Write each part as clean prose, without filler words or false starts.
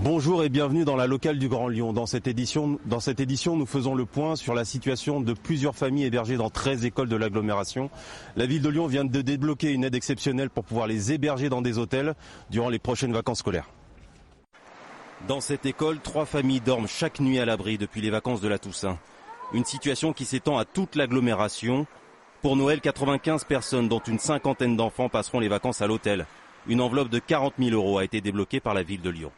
Bonjour et bienvenue dans la locale du Grand Lyon. Dans cette édition, nous faisons le point sur la situation de plusieurs familles hébergées dans 13 écoles de l'agglomération. La ville de Lyon vient de débloquer une aide exceptionnelle pour pouvoir les héberger dans des hôtels durant les prochaines vacances scolaires. Dans cette école, 3 familles dorment chaque nuit à l'abri depuis les vacances de la Toussaint. Une situation qui s'étend à toute l'agglomération. Pour Noël, 95 personnes, dont une cinquantaine d'enfants, passeront les vacances à l'hôtel. Une enveloppe de 40 000 € a été débloquée par la ville de Lyon.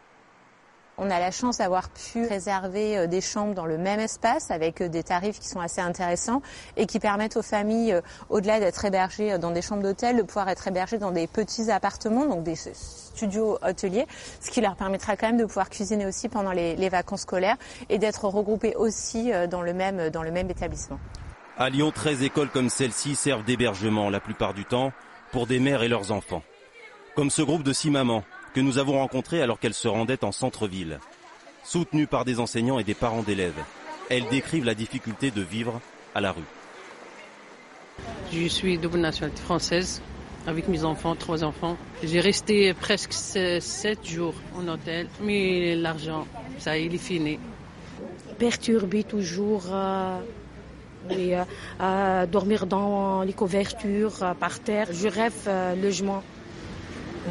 On a la chance d'avoir pu réserver des chambres dans le même espace avec des tarifs qui sont assez intéressants et qui permettent aux familles, au-delà d'être hébergées dans des chambres d'hôtel, de pouvoir être hébergées dans des petits appartements, donc des studios hôteliers, ce qui leur permettra quand même de pouvoir cuisiner aussi pendant les vacances scolaires et d'être regroupées aussi dans le même établissement. À Lyon, 13 écoles comme celle-ci servent d'hébergement la plupart du temps pour des mères et leurs enfants. Comme ce groupe de 6 mamans que nous avons rencontrées alors qu'elles se rendaient en centre-ville. Soutenues par des enseignants et des parents d'élèves, elles décrivent la difficulté de vivre à la rue. Je suis double nationalité française avec mes enfants, 3 enfants. J'ai resté presque 7 jours en hôtel, mais l'argent, ça il est fini. Perturbé toujours, dormir dans les couvertures, par terre. Je rêve logement.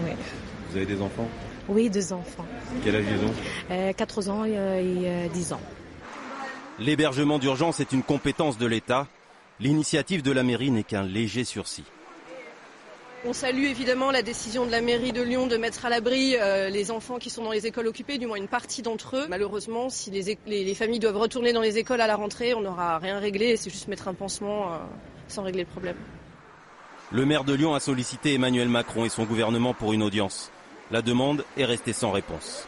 Oui. Vous avez des enfants ? Oui, 2 enfants. Quel âge ils ont ? 4 ans et 10 ans. L'hébergement d'urgence est une compétence de l'État. L'initiative de la mairie n'est qu'un léger sursis. On salue évidemment la décision de la mairie de Lyon de mettre à l'abri les enfants qui sont dans les écoles occupées, du moins une partie d'entre eux. Malheureusement, si les familles doivent retourner dans les écoles à la rentrée, on n'aura rien réglé. C'est juste mettre un pansement sans régler le problème. Le maire de Lyon a sollicité Emmanuel Macron et son gouvernement pour une audience. La demande est restée sans réponse.